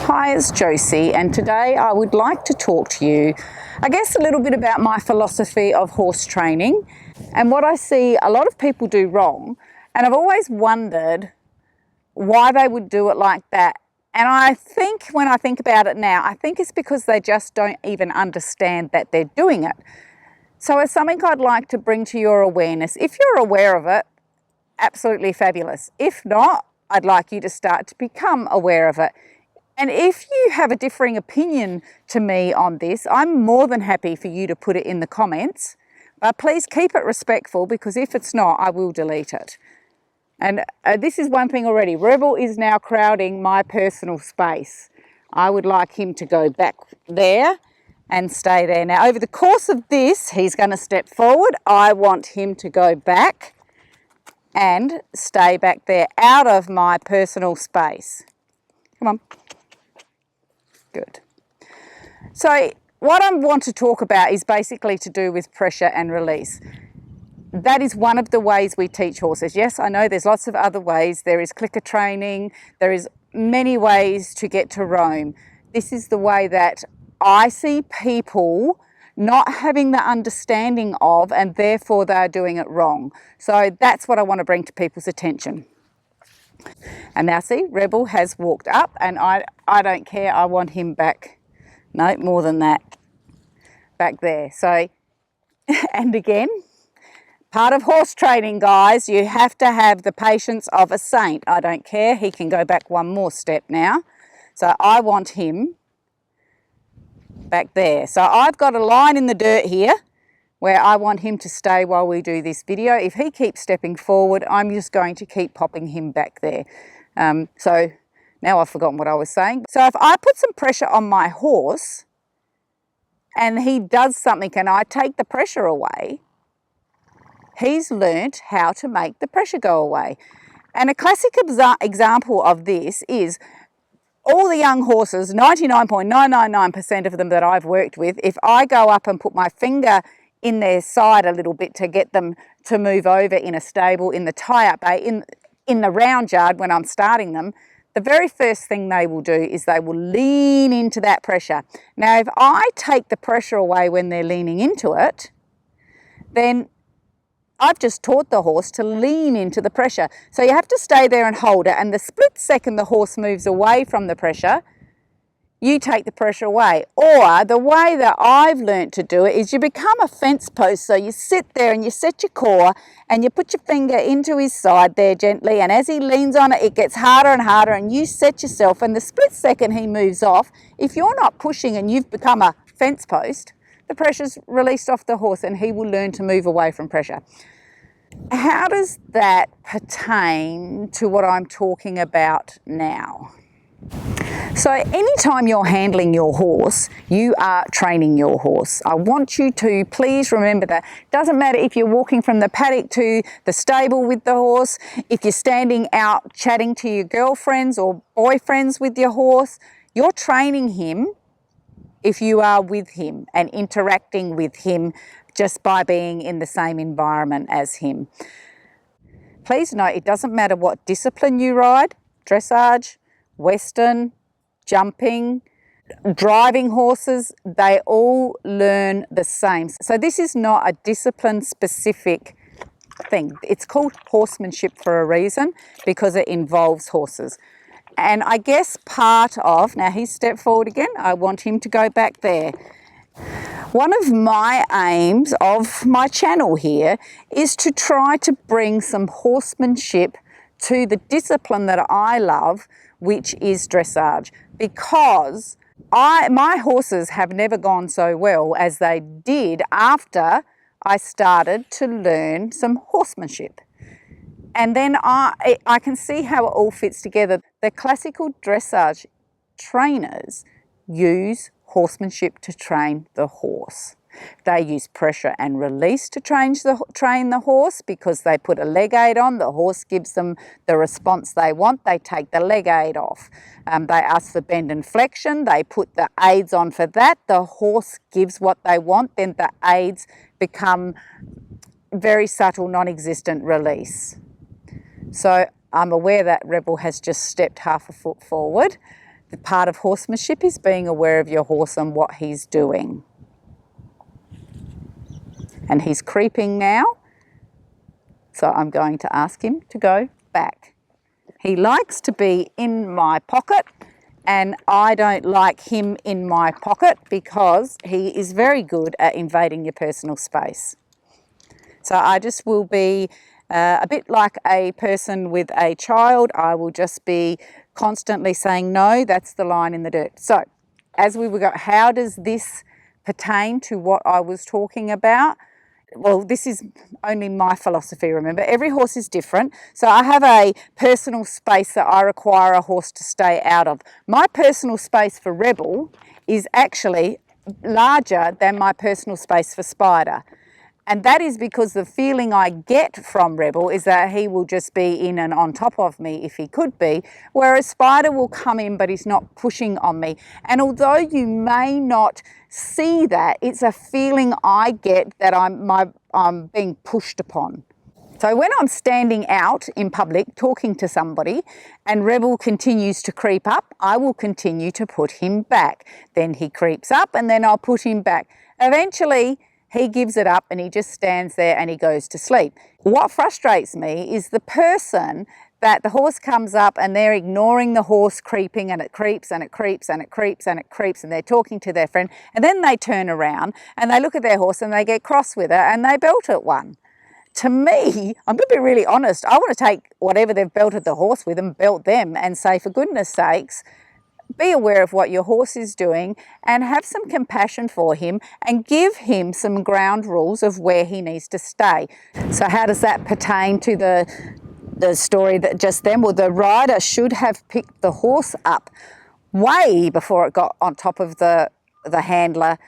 Hi, it's Josie, and today I would like to talk to you, I guess, a little bit about my philosophy of horse training and what I see a lot of people do wrong. And I've always wondered why they would do it like that. And I think when I think about it now, I think it's because they just don't even understand that they're doing it. So it's something I'd like to bring to your awareness. If you're aware of it, absolutely fabulous. If not, I'd like you to start to become aware of it. And if you have a differing opinion to me on this, I'm more than happy for you to put it in the comments. But please keep it respectful, because if it's not, I will delete it. And this is one thing already. Rebel is now crowding my personal space. I would like him to go back there and stay there. Now, over the course of this, he's going to step forward. I want him to go back and stay back there, out of my personal space. Come on. Good. So what I want to talk about is basically to do with pressure and release. That is one of the ways we teach horses. Yes, I know there's lots of other ways. There is clicker training. There is many ways to get to roam. This is the way that I see people not having the understanding of, and therefore they're doing it wrong. So that's what I want to bring to people's attention. And now see, Rebel has walked up, and I don't care. I want him back. No, more than that. Back there. So, and again, part of horse training, guys, you have to have the patience of a saint. I don't care. He can go back one more step now. So I want him back there. So I've got a line in the dirt here where I want him to stay while we do this video. If he keeps stepping forward, I'm just going to keep popping him back there. So now I've forgotten what I was saying. So if I put some pressure on my horse and he does something and I take the pressure away, he's learnt how to make the pressure go away. And a classic example of this is all the young horses, 99.999% of them that I've worked with, if I go up and put my finger in their side a little bit to get them to move over in a stable, in the tie-up bay, in the round yard when I'm starting them, the very first thing they will do is they will lean into that pressure. Now, if I take the pressure away when they're leaning into it, then I've just taught the horse to lean into the pressure. So you have to stay there and hold it, and the split second the horse moves away from the pressure, you take the pressure away. Or the way that I've learnt to do it is you become a fence post. So you sit there and you set your core and you put your finger into his side there gently, and as he leans on it, it gets harder and harder, and you set yourself, and the split second he moves off, if you're not pushing and you've become a fence post, the pressure's released off the horse and he will learn to move away from pressure. How does that pertain to what I'm talking about now? So anytime you're handling your horse, you are training your horse. I want you to please remember that. It doesn't matter if you're walking from the paddock to the stable with the horse, if you're standing out chatting to your girlfriends or boyfriends with your horse, you're training him if you are with him and interacting with him just by being in the same environment as him. Please note, it doesn't matter what discipline you ride, dressage, western, jumping, driving horses, they all learn the same. So this is not a discipline specific thing. It's called horsemanship for a reason, because it involves horses. And I guess part of, now he's stepped forward again, I want him to go back there. One of my aims of my channel here is to try to bring some horsemanship to the discipline that I love, which is dressage, because my horses have never gone so well as they did after I started to learn some horsemanship. And then I can see how it all fits together. The classical dressage trainers use horsemanship to train the horse. They use pressure and release to train the horse, because they put a leg aid on, the horse gives them the response they want, they take the leg aid off. They ask for bend and flexion, they put the aids on for that, the horse gives what they want, then the aids become very subtle, non-existent release. So I'm aware that Rebel has just stepped half a foot forward. The part of horsemanship is being aware of your horse and what he's doing. And he's creeping now, so I'm going to ask him to go back. He likes to be in my pocket, and I don't like him in my pocket because he is very good at invading your personal space. So I just will be a bit like a person with a child. I will just be constantly saying, no, that's the line in the dirt. So as we were going, how does this pertain to what I was talking about? Well, this is only my philosophy, remember. Every horse is different. So I have a personal space that I require a horse to stay out of. My personal space for Rebel is actually larger than my personal space for Spider. And that is because the feeling I get from Rebel is that he will just be in and on top of me if he could be, whereas Spider will come in but he's not pushing on me. And although you may not see that, it's a feeling I get that I'm being pushed upon. So when I'm standing out in public talking to somebody and Rebel continues to creep up, I will continue to put him back. Then he creeps up and then I'll put him back. Eventually, he gives it up and he just stands there and he goes to sleep. What frustrates me is the person that the horse comes up and they're ignoring the horse creeping, and it creeps and it creeps and it creeps and it creeps, and they're talking to their friend, and then they turn around and they look at their horse and they get cross with it and they belt at one. To me, I'm going to be really honest, I want to take whatever they've belted the horse with and belt them and say, for goodness sakes, be aware of what your horse is doing and have some compassion for him and give him some ground rules of where he needs to stay. So how does that pertain to the story that just then? Well, the rider should have picked the horse up way before it got on top of the handler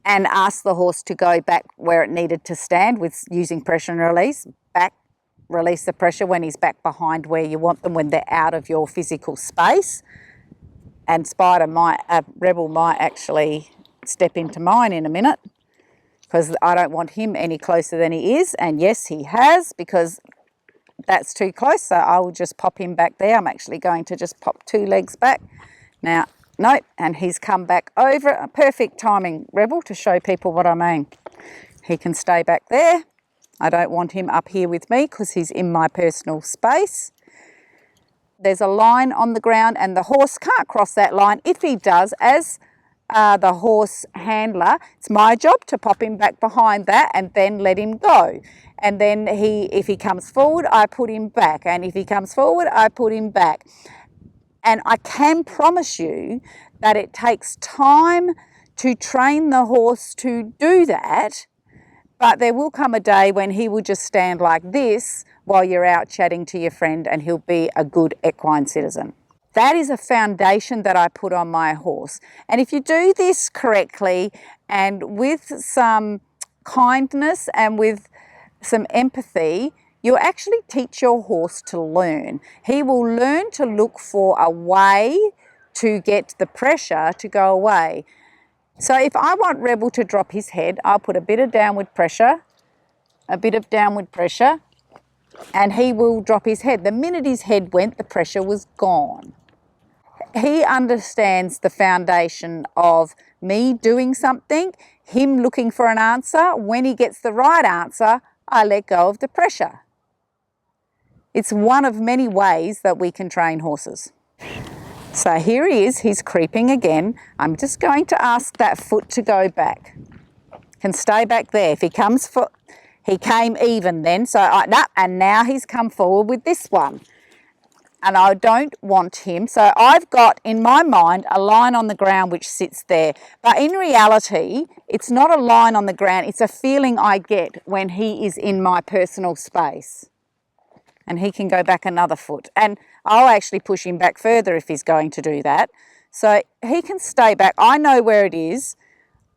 and asked the horse to go back where it needed to stand with using pressure and release. Back, release the pressure when he's back behind where you want them when they're out of your physical space. And Rebel might actually step into mine in a minute because I don't want him any closer than he is. And yes, he has, because that's too close. So I will just pop him back there. I'm actually going to just pop 2 legs back. Now, nope, and he's come back over. Perfect timing, Rebel, to show people what I mean. He can stay back there. I don't want him up here with me because he's in my personal space. There's a line on the ground and the horse can't cross that line. If he does, as the horse handler, it's my job to pop him back behind that and then let him go. And then if he comes forward, I put him back. And if he comes forward, I put him back. And I can promise you that it takes time to train the horse to do that, but there will come a day when he will just stand like this while you're out chatting to your friend, and he'll be a good equine citizen. That is a foundation that I put on my horse. And if you do this correctly and with some kindness and with some empathy, you'll actually teach your horse to learn. He will learn to look for a way to get the pressure to go away. So if I want Rebel to drop his head, I'll put a bit of downward pressure, and he will drop his head. The minute his head went, the pressure was gone. He understands the foundation of me doing something, him looking for an answer. When he gets the right answer, I let go of the pressure. It's one of many ways that we can train horses. So here he is, he's creeping again. I'm just going to ask that foot to go back. Can stay back there. If he comes he came even then, so and now he's come forward with this one. And I don't want him. So I've got in my mind a line on the ground which sits there. But in reality, it's not a line on the ground. It's a feeling I get when he is in my personal space. And he can go back another foot. And I'll actually push him back further if he's going to do that. So he can stay back. I know where it is.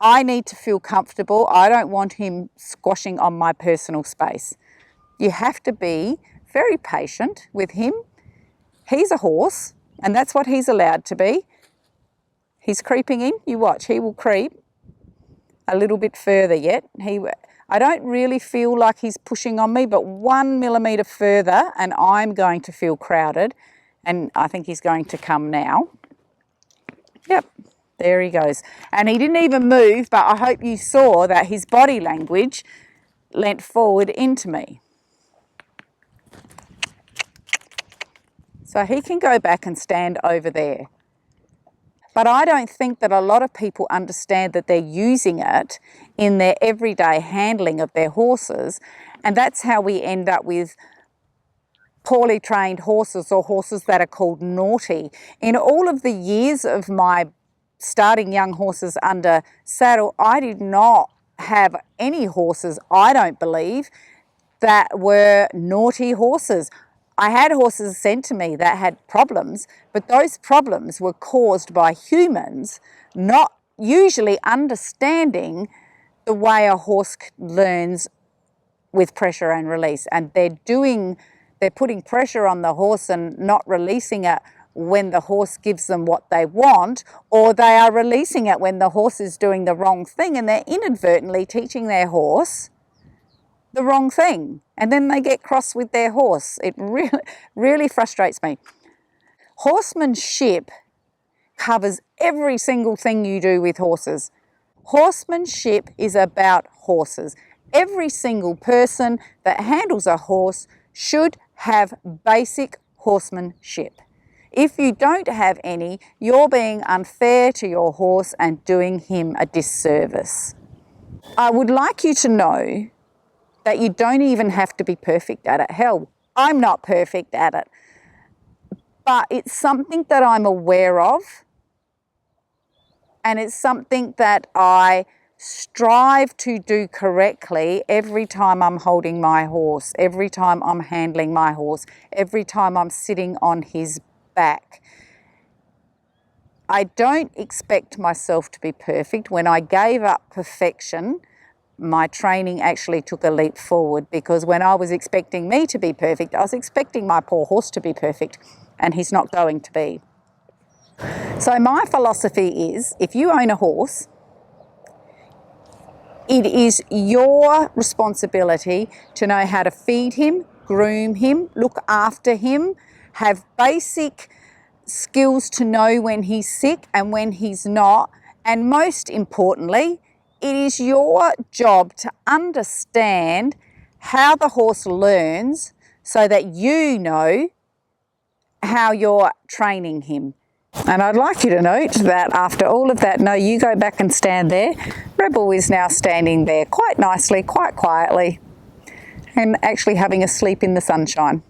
I need to feel comfortable. I don't want him squashing on my personal space. You have to be very patient with him. He's a horse, and that's what he's allowed to be. He's creeping in. You watch, he will creep a little bit further yet. I don't really feel like he's pushing on me, but 1 millimetre further and I'm going to feel crowded, and I think he's going to come now. Yep, there he goes. And he didn't even move, but I hope you saw that his body language leant forward into me. So he can go back and stand over there. But I don't think that a lot of people understand that they're using it in their everyday handling of their horses. And that's how we end up with poorly trained horses, or horses that are called naughty. In all of the years of my starting young horses under saddle, I did not have any horses, I don't believe, that were naughty horses. I had horses sent to me that had problems, but those problems were caused by humans not usually understanding the way a horse learns with pressure and release. And they're putting pressure on the horse and not releasing it when the horse gives them what they want, or they are releasing it when the horse is doing the wrong thing, and they're inadvertently teaching their horse the wrong thing, and then they get cross with their horse. It really frustrates me. Horsemanship covers every single thing you do with horses. Horsemanship is about horses. Every single person that handles a horse should have basic horsemanship. If you don't have any, you're being unfair to your horse and doing him a disservice. I would like you to know that you don't even have to be perfect at it. Hell, I'm not perfect at it. But it's something that I'm aware of, and it's something that I strive to do correctly every time I'm holding my horse, every time I'm handling my horse, every time I'm sitting on his back. I don't expect myself to be perfect. When I gave up perfection, my training actually took a leap forward, because when I was expecting me to be perfect, I was expecting my poor horse to be perfect, and he's not going to be. So my philosophy is, if you own a horse, it is your responsibility to know how to feed him, groom him, look after him, have basic skills to know when he's sick and when he's not, and most importantly, it is your job to understand how the horse learns so that you know how you're training him. And I'd like you to note that after all of that, no, you go back and stand there. Rebel is now standing there quite nicely, quite quietly, and actually having a sleep in the sunshine.